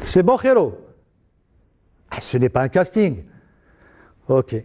C'est bon, Héro? Ce n'est pas un casting. Ok.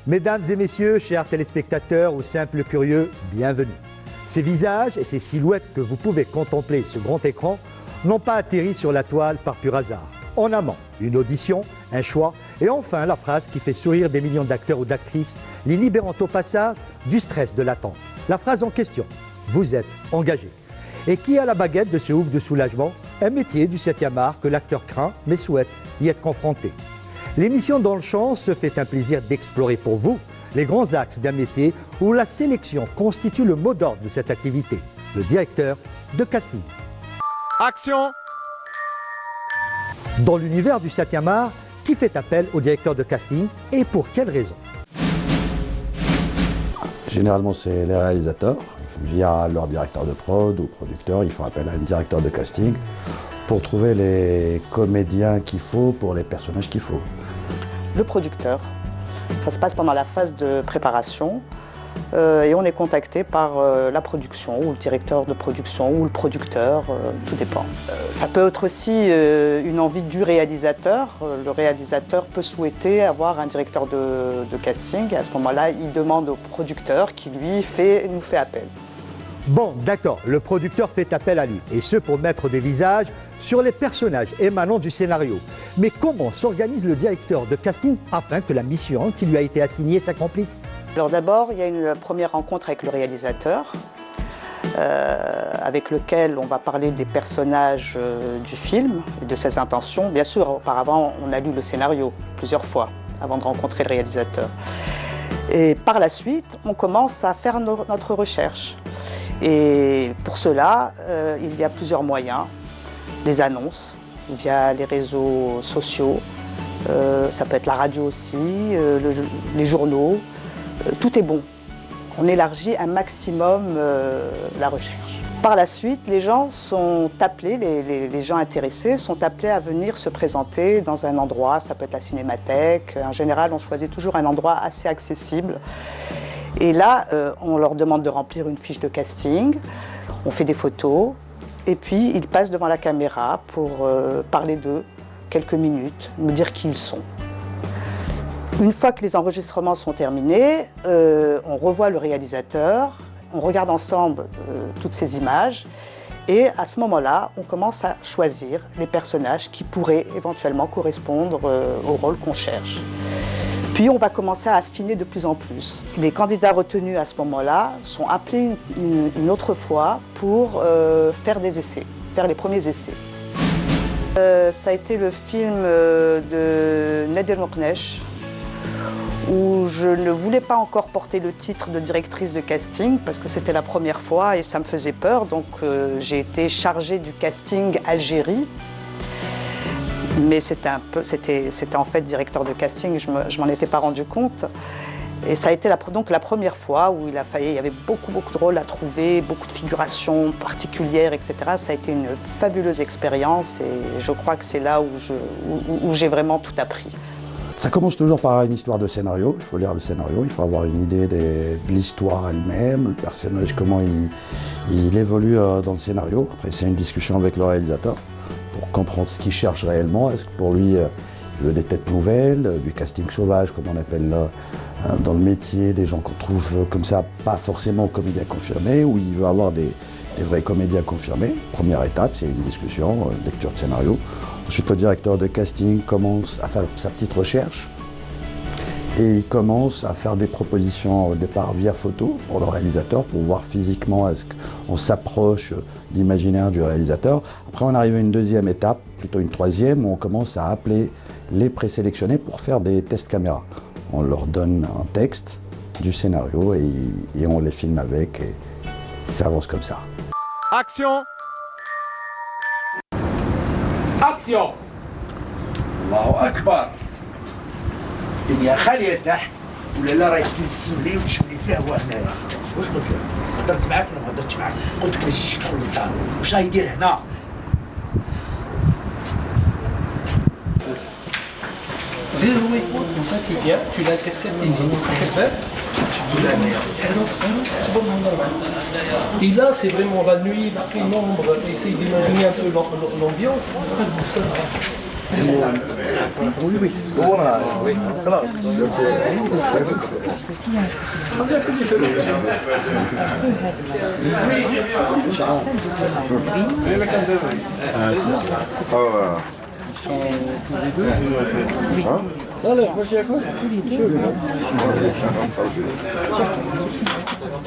Mesdames et messieurs, chers téléspectateurs ou simples curieux, bienvenue. Ces visages et ces silhouettes que vous pouvez contempler sur grand écran n'ont pas atterri sur la toile par pur hasard. En amont, une audition, un choix et enfin la phrase qui fait sourire des millions d'acteurs ou d'actrices, les libérant au passage du stress de l'attente. La phrase en question, vous êtes engagé. Et qui a la baguette de ce ouf de soulagement? Un métier du 7e art que l'acteur craint mais souhaite y être confronté. L'émission Dans le champ se fait un plaisir d'explorer pour vous les grands axes d'un métier où la sélection constitue le mot d'ordre de cette activité, le directeur de casting. Action! Dans l'univers du 7e art, qui fait appel au directeur de casting et pour quelles raisons? Généralement, c'est les réalisateurs. Via leur directeur de prod ou producteur, ils font appel à un directeur de casting pour trouver les comédiens qu'il faut pour les personnages qu'il faut. Le producteur, ça se passe pendant la phase de préparation et on est contacté par la production ou le directeur de production ou le producteur, tout dépend. Ça peut être aussi une envie du réalisateur. Le réalisateur peut souhaiter avoir un directeur de casting. À ce moment-là, il demande au producteur qui lui nous fait appel. Bon, d'accord, le producteur fait appel à lui, et ce pour mettre des visages sur les personnages émanant du scénario. Mais comment s'organise le directeur de casting afin que la mission qui lui a été assignée s'accomplisse? Alors d'abord, il y a une première rencontre avec le réalisateur, avec lequel on va parler des personnages du film et de ses intentions. Bien sûr, auparavant, on a lu le scénario plusieurs fois avant de rencontrer le réalisateur. Et par la suite, on commence à faire notre recherche. Et pour cela, il y a plusieurs moyens. Les annonces via les réseaux sociaux, ça peut être la radio aussi, les journaux, tout est bon. On élargit un maximum la recherche. Par la suite, les gens sont appelés, les gens intéressés sont appelés à venir se présenter dans un endroit, ça peut être la cinémathèque. En général, on choisit toujours un endroit assez accessible. Et là, on leur demande de remplir une fiche de casting, on fait des photos, et puis ils passent devant la caméra pour parler d'eux quelques minutes, me dire qui ils sont. Une fois que les enregistrements sont terminés, on revoit le réalisateur, on regarde ensemble toutes ces images, et à ce moment-là, on commence à choisir les personnages qui pourraient éventuellement correspondre au rôle qu'on cherche. Puis on va commencer à affiner de plus en plus. Les candidats retenus à ce moment-là sont appelés une autre fois pour faire des essais, faire les premiers essais. Ça a été le film de Nadia Mouknesh, où je ne voulais pas encore porter le titre de directrice de casting parce que c'était la première fois et ça me faisait peur. Donc j'ai été chargée du casting Algérie. Mais c'était en fait directeur de casting, je m'en étais pas rendu compte. Et ça a été donc la première fois où il y avait beaucoup de rôles à trouver, beaucoup de figurations particulières, etc. Ça a été une fabuleuse expérience et je crois que c'est là où j'ai vraiment tout appris. Ça commence toujours par une histoire de scénario, il faut lire le scénario, il faut avoir une idée de l'histoire elle-même, le personnage, comment il évolue dans le scénario. Après c'est une discussion avec le réalisateur pour comprendre ce qu'il cherche réellement. Est-ce que pour lui, il veut des têtes nouvelles, du casting sauvage, comme on appelle dans le métier, des gens qu'on trouve comme ça, pas forcément comédiens confirmés, ou il veut avoir des vrais comédiens confirmés. Première étape, c'est une discussion, lecture de scénario. Ensuite, le directeur de casting commence à faire sa petite recherche et il commence à faire des propositions au départ via photo pour le réalisateur pour voir physiquement est-ce qu'on s'approche de l'imaginaire du réalisateur. Après, on arrive à une deuxième étape, plutôt une troisième, où on commence à appeler les présélectionnés pour faire des tests caméra. On leur donne un texte du scénario et on les filme avec et ça avance comme ça. Action! Action. الله اكبر. الدنيا خاليه تحت ولا لا راهي تنسم لي وتشوف لي فيها هو هنايا. واش قلت لك؟ هضرت معاك ولا ما هضرتش معاك؟ قلت لك ما تجيش تدخل للدار. واش راه يدير هنا؟ Dès le moment où ça tu viens, tu l'interceptes ici. Et là, c'est vraiment la nuit, la pénombre. Essaye d'imaginer un peu l'ambiance. Oui, oui. Ils sont tous les deux. Oui. Ça, la prochaine fois, c'est tous les deux.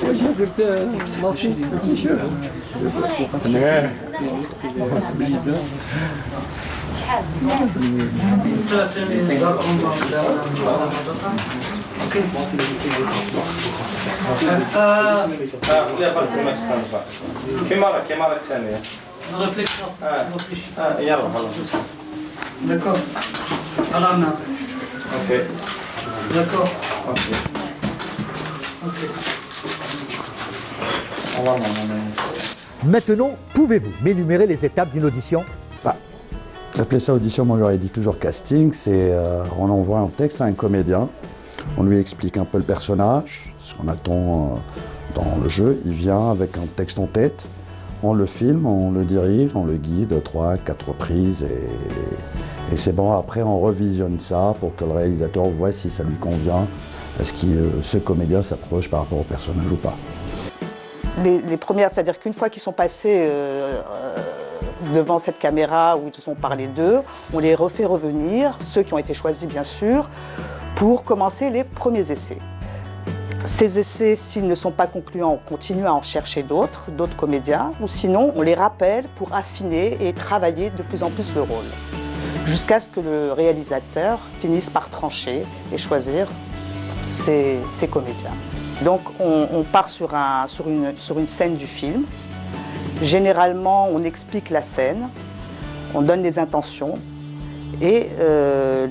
Moi, j'ai appelé lancer les cheveux. كاميرا ثانية. Réflexion. يلا خلاص. D'accord. Alana. Ok. D'accord. Ok. Ok. Maintenant, pouvez-vous m'énumérer les étapes d'une audition? J'appelais ça audition, moi j'aurais dit toujours casting. C'est on envoie un texte à un comédien, on lui explique un peu le personnage, ce qu'on attend dans le jeu. Il vient avec un texte en tête, on le filme, on le dirige, on le guide 3-4 reprises et c'est bon. Après on revisionne ça pour que le réalisateur voit si ça lui convient, est-ce que ce comédien s'approche par rapport au personnage ou pas. Les premières, c'est-à-dire qu'une fois qu'ils sont passés devant cette caméra où ils ont parlé d'eux, on les refait revenir, ceux qui ont été choisis bien sûr, pour commencer les premiers essais. Ces essais, s'ils ne sont pas concluants, on continue à en chercher d'autres comédiens, ou sinon on les rappelle pour affiner et travailler de plus en plus le rôle, jusqu'à ce que le réalisateur finisse par trancher et choisir ses comédiens. Donc on part sur une scène du film. Généralement, on explique la scène, on donne les intentions et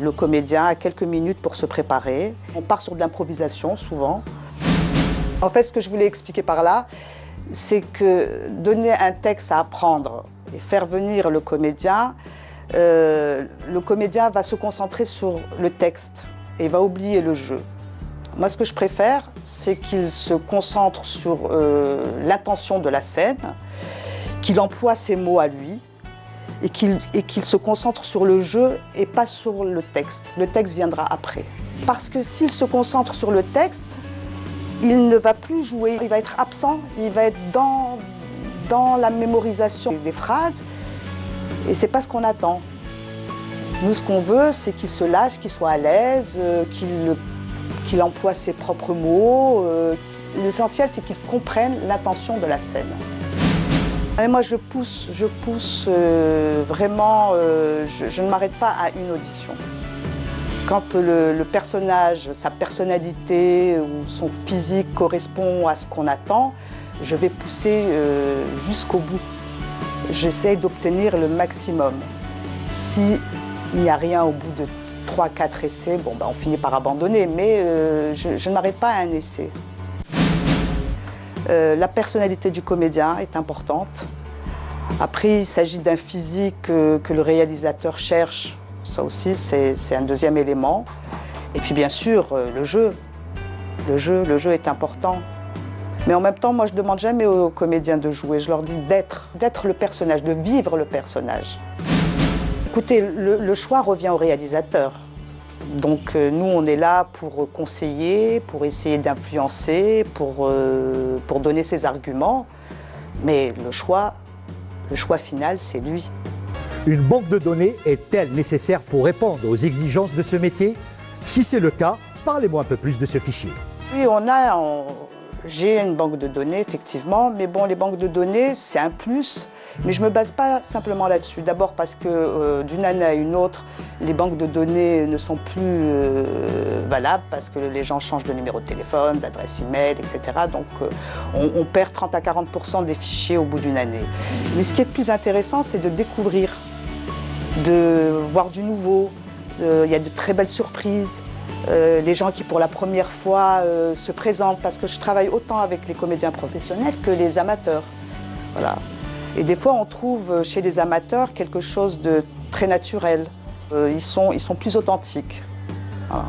le comédien a quelques minutes pour se préparer. On part sur de l'improvisation souvent. En fait, ce que je voulais expliquer par là, c'est que donner un texte à apprendre et faire venir le comédien va se concentrer sur le texte et va oublier le jeu. Moi, ce que je préfère, c'est qu'il se concentre sur l'intention de la scène, qu'il emploie ses mots à lui et qu'il se concentre sur le jeu et pas sur le texte. Le texte viendra après. Parce que s'il se concentre sur le texte, il ne va plus jouer, il va être absent, il va être dans la mémorisation des phrases et c'est pas ce qu'on attend. Nous, ce qu'on veut, c'est qu'il se lâche, qu'il soit à l'aise, qu'il emploie ses propres mots. L'essentiel, c'est qu'il comprenne l'intention de la scène. Et moi, je pousse vraiment, je ne m'arrête pas à une audition. Quand le personnage, sa personnalité ou son physique correspond à ce qu'on attend, je vais pousser jusqu'au bout. J'essaie d'obtenir le maximum. S'il n'y a rien au bout de 3-4 essais, bon, on finit par abandonner, mais je ne m'arrête pas à un essai. La personnalité du comédien est importante. Après, il s'agit d'un physique que le réalisateur cherche. Ça aussi, c'est un deuxième élément. Et puis bien sûr, le jeu. Le jeu est important. Mais en même temps, moi, je ne demande jamais aux comédiens de jouer. Je leur dis d'être le personnage, de vivre le personnage. Écoutez, le choix revient au réalisateur. Donc nous, on est là pour conseiller, pour essayer d'influencer, pour donner ses arguments. Mais le choix final, c'est lui. Une banque de données est-elle nécessaire pour répondre aux exigences de ce métier? Si c'est le cas, parlez-moi un peu plus de ce fichier. Oui, j'ai une banque de données, effectivement, mais bon, les banques de données, c'est un plus, mais je ne me base pas simplement là-dessus. D'abord parce que d'une année à une autre, les banques de données ne sont plus valables parce que les gens changent de numéro de téléphone, d'adresse email, etc. Donc on perd 30 à 40% des fichiers au bout d'une année. Mais ce qui est le plus intéressant, c'est de découvrir de voir du nouveau. Il y a de très belles surprises. Les gens qui pour la première fois se présentent, parce que je travaille autant avec les comédiens professionnels que les amateurs. Voilà. Et des fois on trouve chez les amateurs quelque chose de très naturel. Ils sont plus authentiques. Voilà.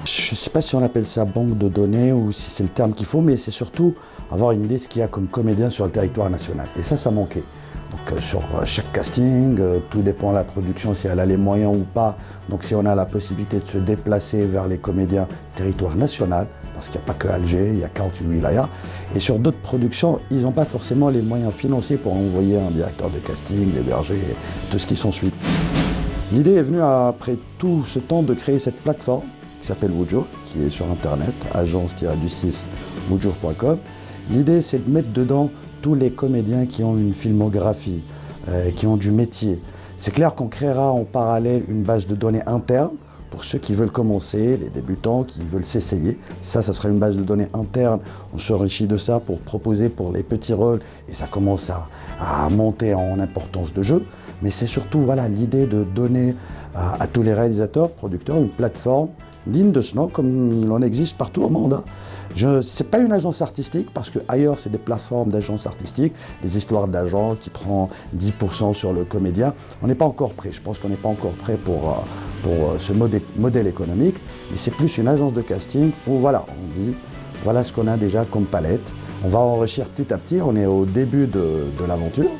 Je ne sais pas si on appelle ça banque de données ou si c'est le terme qu'il faut, mais c'est surtout avoir une idée de ce qu'il y a comme comédien sur le territoire national. Et ça manquait. Donc sur chaque casting, tout dépend de la production, si elle a les moyens ou pas. Donc si on a la possibilité de se déplacer vers les comédiens territoire national, parce qu'il n'y a pas que Alger, il y a 48 wilayas. Et sur d'autres productions, ils n'ont pas forcément les moyens financiers pour envoyer un directeur de casting, l'héberger, tout ce qui s'ensuit. L'idée est venue après tout ce temps de créer cette plateforme qui s'appelle Wujur, qui est sur internet, agence-du6wujur.com. L'idée c'est de mettre dedans tous les comédiens qui ont une filmographie, qui ont du métier. C'est clair qu'on créera en parallèle une base de données interne pour ceux qui veulent commencer, les débutants qui veulent s'essayer. Ça sera une base de données interne. On s'enrichit de ça pour proposer pour les petits rôles et ça commence à monter en importance de jeu. Mais c'est surtout voilà, l'idée de donner à tous les réalisateurs, producteurs, une plateforme digne de ce nom, comme il en existe partout au monde. Ce n'est pas une agence artistique, parce qu'ailleurs, c'est des plateformes d'agences artistiques, des histoires d'agents qui prennent 10% sur le comédien. On n'est pas encore prêt. Je pense qu'on n'est pas encore prêt pour ce modèle économique. Mais c'est plus une agence de casting où voilà, on dit, voilà ce qu'on a déjà comme palette. On va enrichir petit à petit. On est au début de l'aventure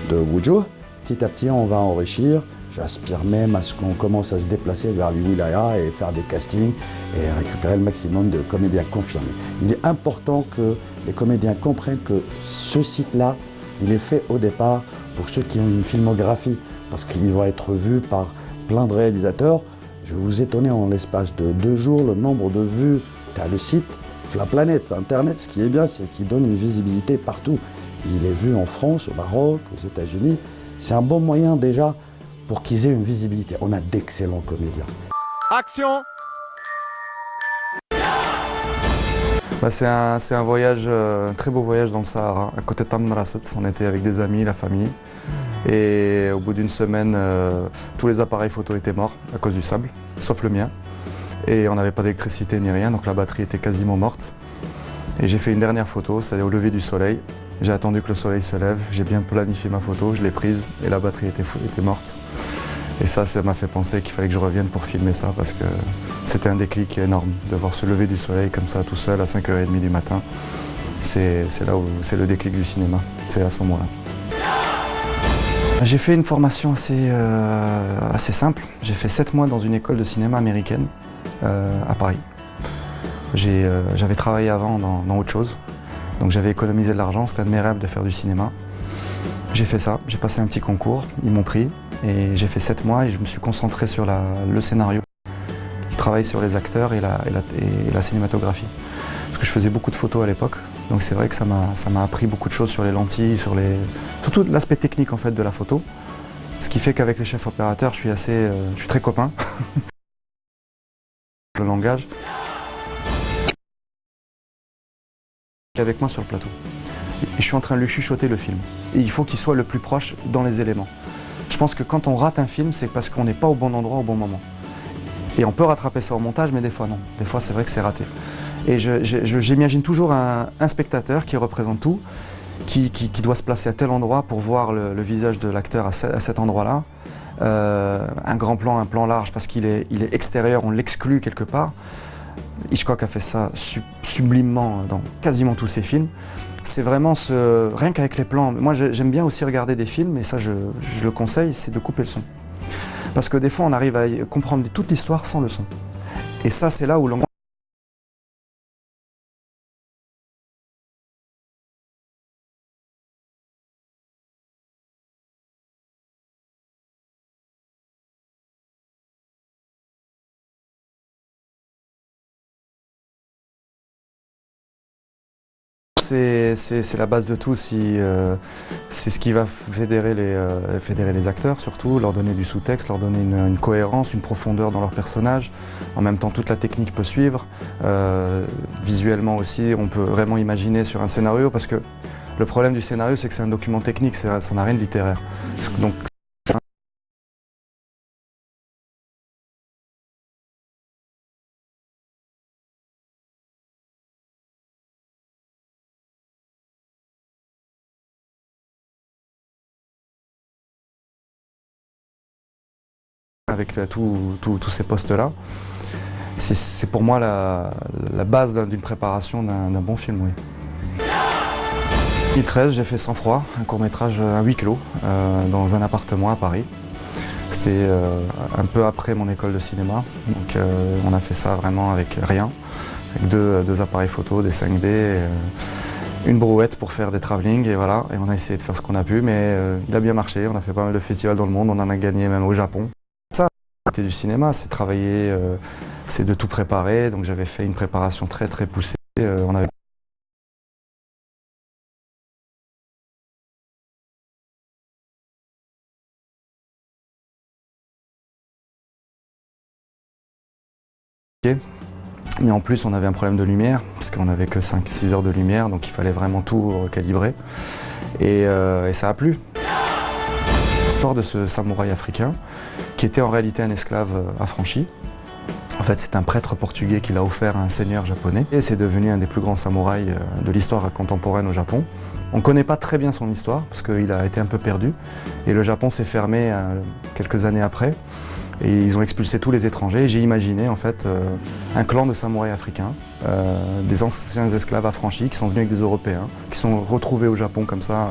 de Wujur. Petit à petit, on va enrichir. J'aspire même à ce qu'on commence à se déplacer vers les wilayas et faire des castings et récupérer le maximum de comédiens confirmés. Il est important que les comédiens comprennent que ce site-là, il est fait au départ pour ceux qui ont une filmographie, parce qu'il va être vu par plein de réalisateurs. Je vais vous étonner en l'espace de 2 jours le nombre de vues qu'a le site, la planète, Internet. Ce qui est bien, c'est qu'il donne une visibilité partout. Il est vu en France, au Maroc, aux États-Unis. C'est un bon moyen déjà pour qu'ils aient une visibilité. On a d'excellents comédiens. Action! C'est un voyage, un très beau voyage dans le Sahara, à côté de Tamanrasset. On était avec des amis, la famille. Et au bout d'une semaine, tous les appareils photo étaient morts à cause du sable, sauf le mien. Et on n'avait pas d'électricité ni rien, donc la batterie était quasiment morte. Et j'ai fait une dernière photo, c'est-à-dire au lever du soleil. J'ai attendu que le soleil se lève, j'ai bien planifié ma photo, je l'ai prise et la batterie était morte. Et ça m'a fait penser qu'il fallait que je revienne pour filmer ça parce que c'était un déclic énorme de voir se lever du soleil comme ça tout seul à 5h30 du matin. C'est là où c'est le déclic du cinéma, c'est à ce moment-là. J'ai fait une formation assez simple. J'ai fait 7 mois dans une école de cinéma américaine à Paris. J'avais travaillé avant dans autre chose. Donc j'avais économisé de l'argent, c'était un de mes rêves de faire du cinéma. J'ai fait ça, j'ai passé un petit concours, ils m'ont pris et j'ai fait 7 mois et je me suis concentré sur le scénario. Je travaille sur les acteurs et la cinématographie. Parce que je faisais beaucoup de photos à l'époque, donc c'est vrai que ça m'a appris beaucoup de choses sur les lentilles, sur tout l'aspect technique en fait de la photo. Ce qui fait qu'avec les chefs opérateurs, je suis très copain. Le langage. Avec moi sur le plateau. Et je suis en train de lui chuchoter le film. Et il faut qu'il soit le plus proche dans les éléments. Je pense que quand on rate un film, c'est parce qu'on n'est pas au bon endroit au bon moment. Et on peut rattraper ça au montage, mais des fois non. Des fois c'est vrai que c'est raté. Et j'imagine toujours un spectateur qui représente tout, qui doit se placer à tel endroit pour voir le visage de l'acteur à cet endroit-là. Un grand plan, un plan large, parce qu'il est extérieur, on l'exclut quelque part. Hitchcock a fait ça sublimement dans quasiment tous ses films. C'est vraiment rien qu'avec les plans. Moi j'aime bien aussi regarder des films, et ça je le conseille, c'est de couper le son. Parce que des fois on arrive à comprendre toute l'histoire sans le son. Et ça c'est là où l'on... C'est la base de tout, c'est ce qui va fédérer les acteurs surtout, leur donner du sous-texte, leur donner une cohérence, une profondeur dans leur personnage. En même temps, toute la technique peut suivre. Visuellement aussi, on peut vraiment imaginer sur un scénario, parce que le problème du scénario, c'est que c'est un document technique, ça n'a rien de littéraire. Donc, avec tous ces postes-là. C'est pour moi la base d'une préparation d'un bon film, oui. En 2013, j'ai fait Sang froid, un court-métrage à huis clos, dans un appartement à Paris. C'était un peu après mon école de cinéma, donc on a fait ça vraiment avec rien, avec deux appareils photo, des 5D, une brouette pour faire des travelling, et voilà, et on a essayé de faire ce qu'on a pu, mais il a bien marché, on a fait pas mal de festivals dans le monde, on en a gagné même au Japon. Ça, côté du cinéma, c'est travailler, c'est de tout préparer, donc j'avais fait une préparation très poussée, on avait mais en plus on avait un problème de lumière, parce qu'on n'avait que 5-6 heures de lumière, donc il fallait vraiment tout recalibrer. Et ça a plu. L'histoire de ce samouraï africain, qui était en réalité un esclave affranchi. En fait, c'est un prêtre portugais qui l'a offert à un seigneur japonais. Et c'est devenu un des plus grands samouraïs de l'histoire contemporaine au Japon. On ne connaît pas très bien son histoire, parce qu'il a été un peu perdu. Et le Japon s'est fermé quelques années après. Et ils ont expulsé tous les étrangers. Et j'ai imaginé en fait un clan de samouraïs africains, des anciens esclaves affranchis qui sont venus avec des Européens, qui sont retrouvés au Japon comme ça,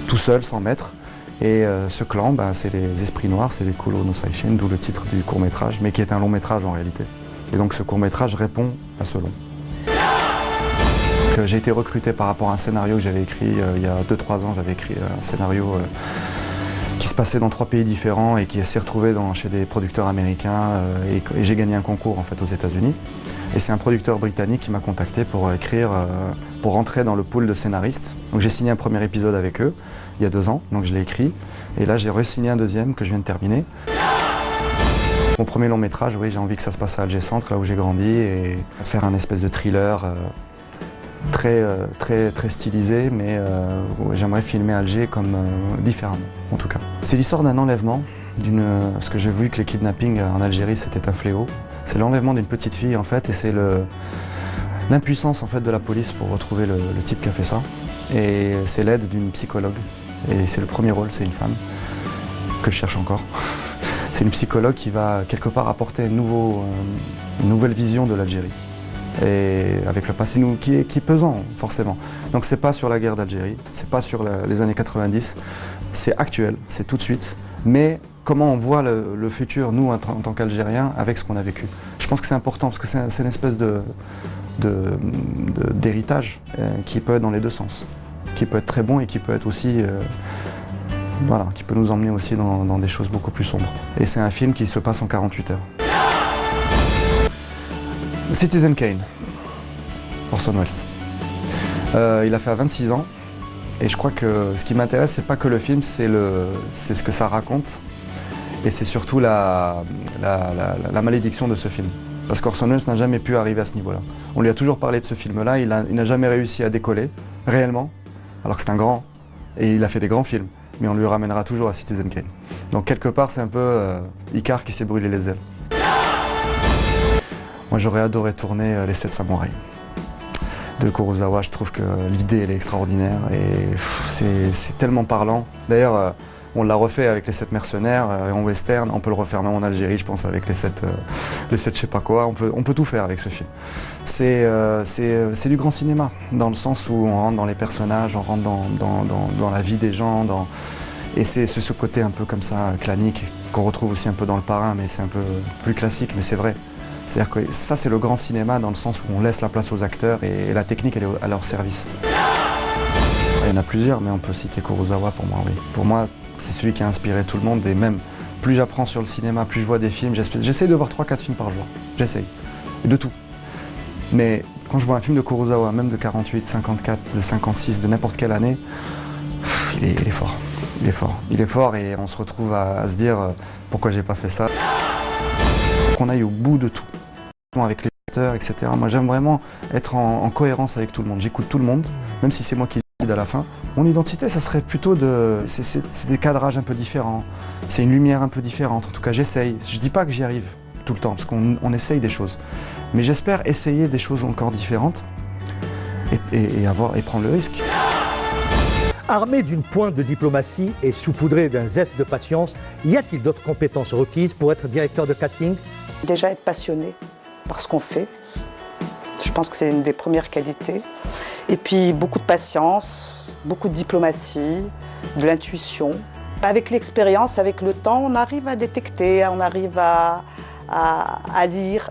tout seuls, sans maître. Et ce clan, c'est les Esprits Noirs, c'est les Kuro no Saishin, d'où le titre du court-métrage, mais qui est un long-métrage en réalité. Et donc ce court-métrage répond à ce long. J'ai été recruté par rapport à un scénario que j'avais écrit il y a 2-3 ans. J'avais écrit un scénario qui se passait dans 3 pays différents et qui s'est retrouvé chez des producteurs américains et j'ai gagné un concours en fait aux États-Unis. Et c'est un producteur britannique qui m'a contacté pour écrire, pour rentrer dans le pool de scénaristes. Donc j'ai signé un premier épisode avec eux il y a 2 ans, donc je l'ai écrit. Et là j'ai re-signé un deuxième que je viens de terminer. Mon premier long métrage, oui, j'ai envie que ça se passe à Alger Centre, là où j'ai grandi, et faire un espèce de thriller très stylisé, mais j'aimerais filmer Alger comme différemment, en tout cas. C'est l'histoire d'un enlèvement, parce que j'ai vu que les kidnappings en Algérie c'était un fléau. C'est l'enlèvement d'une petite fille en fait, et c'est l'impuissance en fait de la police pour retrouver le type qui a fait ça. Et c'est l'aide d'une psychologue. Et c'est le premier rôle, c'est une femme que je cherche encore. C'est une psychologue qui va quelque part apporter une nouvelle vision de l'Algérie. Et avec le passé qui est pesant, forcément. Donc c'est pas sur la guerre d'Algérie, c'est pas sur les années 90, c'est actuel, c'est tout de suite. Mais comment on voit le futur, nous, en tant qu'Algériens, avec ce qu'on a vécu. Je pense que c'est important, parce que c'est une espèce d'héritage qui peut être dans les deux sens. Qui peut être très bon et qui peut être aussi... voilà, qui peut nous emmener aussi dans des choses beaucoup plus sombres. Et c'est un film qui se passe en 48 heures. Citizen Kane, Orson Welles. Il a fait à 26 ans, et je crois que ce qui m'intéresse, c'est pas que le film, c'est ce que ça raconte, et c'est surtout la malédiction de ce film. Parce qu'Orson Welles n'a jamais pu arriver à ce niveau-là. On lui a toujours parlé de ce film-là, il n'a jamais réussi à décoller, réellement, alors que c'est un grand, et il a fait des grands films, mais on lui ramènera toujours à Citizen Kane. Donc quelque part, c'est un peu Icare qui s'est brûlé les ailes. Moi j'aurais adoré tourner Les 7 samouraïs de Kurosawa. Je trouve que l'idée elle est extraordinaire et c'est tellement parlant. D'ailleurs on l'a refait avec Les 7 mercenaires en western, on peut le refaire même en Algérie je pense avec les 7 je sais pas quoi, on peut tout faire avec ce film. C'est du grand cinéma dans le sens où on rentre dans les personnages, on rentre dans la vie des gens, et c'est ce côté un peu comme ça clanique qu'on retrouve aussi un peu dans Le Parrain, mais c'est un peu plus classique, mais c'est vrai. C'est-à-dire que ça, c'est le grand cinéma dans le sens où on laisse la place aux acteurs et la technique, elle est à leur service. Il y en a plusieurs, mais on peut citer Kurosawa pour moi, oui. Pour moi, c'est celui qui a inspiré tout le monde et même plus j'apprends sur le cinéma, plus je vois des films, j'essaie de voir 3-4 films par jour. J'essaye. De tout. Mais quand je vois un film de Kurosawa, même de 48, 54, de 56, de n'importe quelle année, il est fort. Il est fort. Il est fort et on se retrouve à se dire pourquoi j'ai pas fait ça. Qu'on aille au bout de tout. Avec les acteurs, etc. Moi j'aime vraiment être en cohérence avec tout le monde. J'écoute tout le monde, même si c'est moi qui décide à la fin. Mon identité, ça serait plutôt c'est des cadrages un peu différents. C'est une lumière un peu différente. En tout cas, j'essaye. Je dis pas que j'y arrive tout le temps, parce qu'on essaye des choses. Mais j'espère essayer des choses encore différentes et prendre le risque. Armé d'une pointe de diplomatie et saupoudré d'un zeste de patience, y a-t-il d'autres compétences requises pour être directeur de casting? Déjà être passionné par ce qu'on fait. Je pense que c'est une des premières qualités. Et puis beaucoup de patience, beaucoup de diplomatie, de l'intuition. Avec l'expérience, avec le temps, on arrive à détecter, on arrive à lire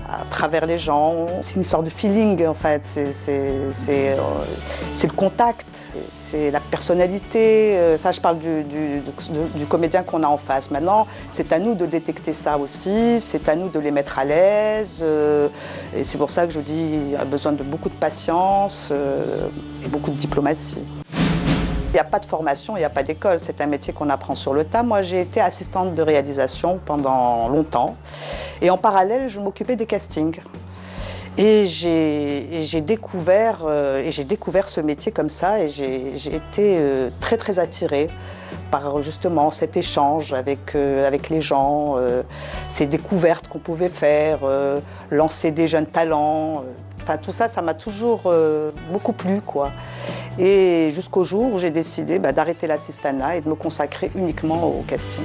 à travers les gens. C'est une sorte de feeling en fait, c'est le contact, c'est la personnalité. Ça, je parle du comédien qu'on a en face. Maintenant, c'est à nous de détecter ça aussi, c'est à nous de les mettre à l'aise. Et c'est pour ça que je dis qu'il y a besoin de beaucoup de patience et beaucoup de diplomatie. Il n'y a pas de formation, il n'y a pas d'école, c'est un métier qu'on apprend sur le tas. Moi, j'ai été assistante de réalisation pendant longtemps et en parallèle, je m'occupais des castings. Et j'ai découvert ce métier comme ça et j'ai été très très attirée par justement cet échange avec les gens, ces découvertes qu'on pouvait faire, lancer des jeunes talents. Enfin, tout ça, ça m'a toujours beaucoup plu, quoi. Et jusqu'au jour où j'ai décidé d'arrêter l'assistanat et de me consacrer uniquement au casting.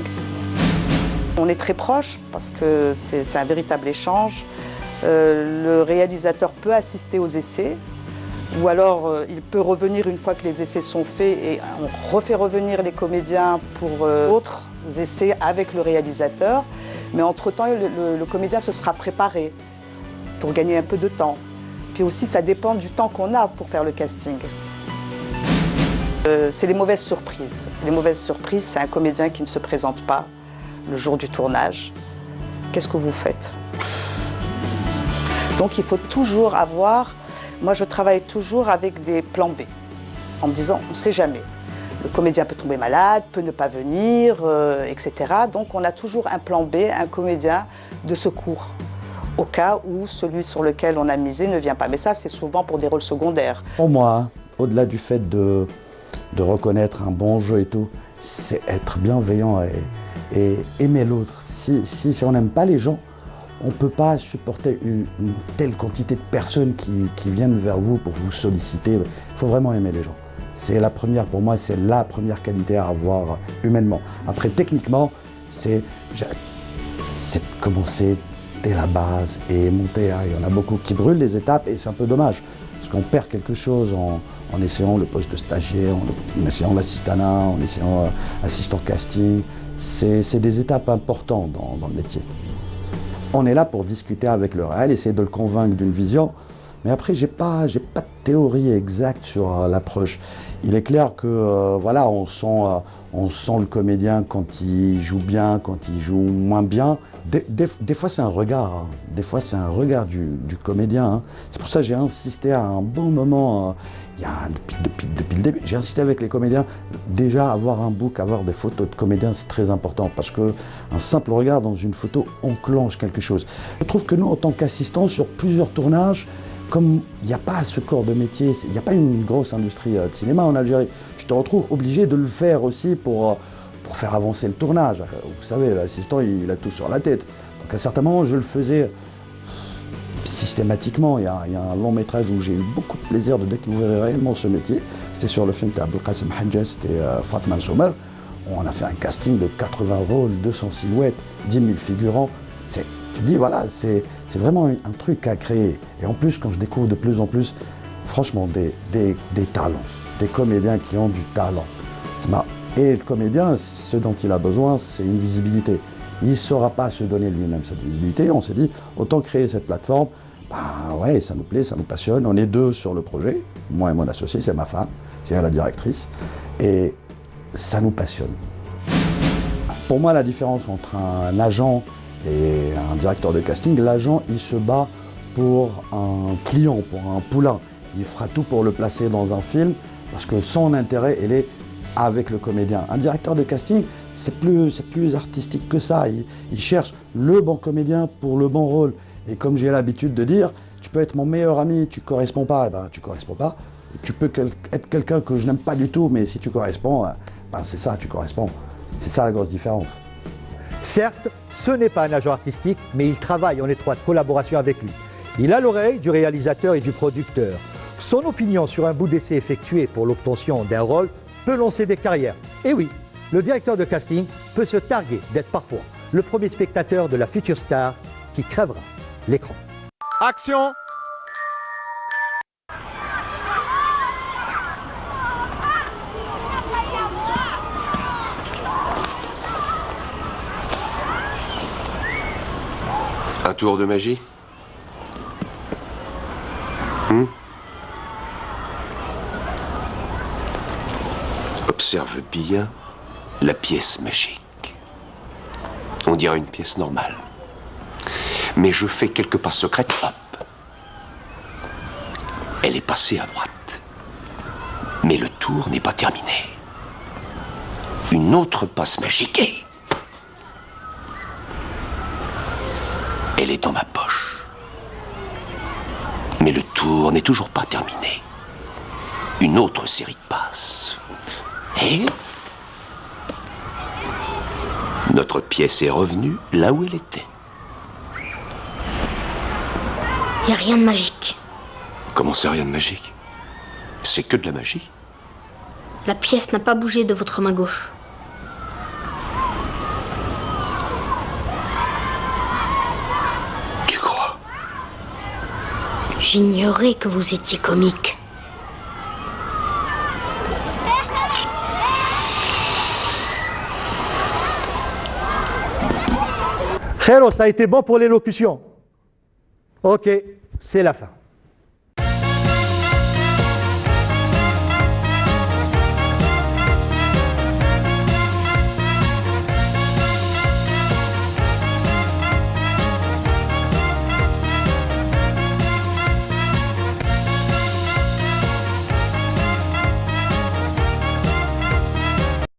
On est très proches parce que c'est un véritable échange. Le réalisateur peut assister aux essais ou alors il peut revenir une fois que les essais sont faits et on refait revenir les comédiens pour d'autres essais avec le réalisateur. Mais entre-temps, le comédien se sera préparé pour gagner un peu de temps. Puis aussi, ça dépend du temps qu'on a pour faire le casting. C'est les mauvaises surprises. Les mauvaises surprises, c'est un comédien qui ne se présente pas le jour du tournage. Qu'est-ce que vous faites? Donc il faut toujours avoir... Moi, je travaille toujours avec des plans B, en me disant, on ne sait jamais. Le comédien peut tomber malade, peut ne pas venir, etc. Donc on a toujours un plan B, un comédien de secours, au cas où celui sur lequel on a misé ne vient pas. Mais ça, c'est souvent pour des rôles secondaires. Pour moi, au-delà du fait de reconnaître un bon jeu et tout, c'est être bienveillant et aimer l'autre. Si on n'aime pas les gens, on ne peut pas supporter une telle quantité de personnes qui viennent vers vous pour vous solliciter. Il faut vraiment aimer les gens. C'est la première, pour moi, c'est la première qualité à avoir humainement. Après, techniquement, c'est commencer dès la base et monter. Il y en a beaucoup qui brûlent les étapes et c'est un peu dommage. Parce qu'on perd quelque chose en essayant le poste de stagiaire, en essayant l'assistanat, en essayant assistant casting. C'est des étapes importantes dans le métier. On est là pour discuter avec le réel, essayer de le convaincre d'une vision. Mais après, j'ai pas de théorie exacte sur l'approche. Il est clair que voilà, on sent le comédien quand il joue bien, quand il joue moins bien. Des fois, c'est un regard. Hein. Des fois, c'est un regard du comédien. Hein. C'est pour ça que j'ai insisté à un bon moment. Depuis le début, j'ai insisté avec les comédiens. Déjà, avoir un book, avoir des photos de comédiens, c'est très important parce qu'un simple regard dans une photo enclenche quelque chose. Je trouve que nous, en tant qu'assistants, sur plusieurs tournages, comme il n'y a pas ce corps de métier, il n'y a pas une grosse industrie de cinéma en Algérie, je te retrouve obligé de le faire aussi pour faire avancer le tournage. Vous savez, l'assistant, il a tout sur la tête. Donc à certains moments, je le faisais systématiquement. Il y a un long métrage où j'ai eu beaucoup de plaisir de découvrir réellement ce métier. C'était sur le film d'Abdelkassim Hadja, c'était Fatma Soumer. On a fait un casting de 80 rôles, 200 silhouettes, 10 000 figurants. Tu te dis, voilà, c'est vraiment un truc à créer. Et en plus, quand je découvre de plus en plus, franchement, des talents, des comédiens qui ont du talent. Et le comédien, ce dont il a besoin, c'est une visibilité. Il ne saura pas se donner lui-même cette visibilité. On s'est dit, autant créer cette plateforme. Ouais, ça nous plaît, ça nous passionne. On est deux sur le projet. Moi et mon associé, c'est ma femme, c'est la directrice. Et ça nous passionne. Pour moi, la différence entre un agent et un directeur de casting, l'agent, il se bat pour un client, pour un poulain. Il fera tout pour le placer dans un film parce que son intérêt, il est avec le comédien. Un directeur de casting, c'est plus artistique que ça. Il cherche le bon comédien pour le bon rôle. Et comme j'ai l'habitude de dire, tu peux être mon meilleur ami, tu ne corresponds pas, tu ne corresponds pas. Tu peux être quelqu'un que je n'aime pas du tout, mais si tu corresponds, c'est ça, tu corresponds. C'est ça la grosse différence. Certes, ce n'est pas un agent artistique, mais il travaille en étroite collaboration avec lui. Il a l'oreille du réalisateur et du producteur. Son opinion sur un bout d'essai effectué pour l'obtention d'un rôle peut lancer des carrières. Et oui, le directeur de casting peut se targuer d'être parfois le premier spectateur de la future star qui crèvera l'écran. Action! Un tour de magie? Observe bien la pièce magique. On dirait une pièce normale. Mais je fais quelques pas secrètes, hop. Elle est passée à droite. Mais le tour n'est pas terminé. Une autre passe magique et... elle est dans ma poche. Mais le tour n'est toujours pas terminé. Une autre série de passes. Et... notre pièce est revenue là où elle était. Il n'y a rien de magique. Comment ça, rien de magique? C'est que de la magie. La pièce n'a pas bougé de votre main gauche. Tu crois? J'ignorais que vous étiez comique. Khelo, ça a été bon pour l'élocution. Ok, c'est la fin.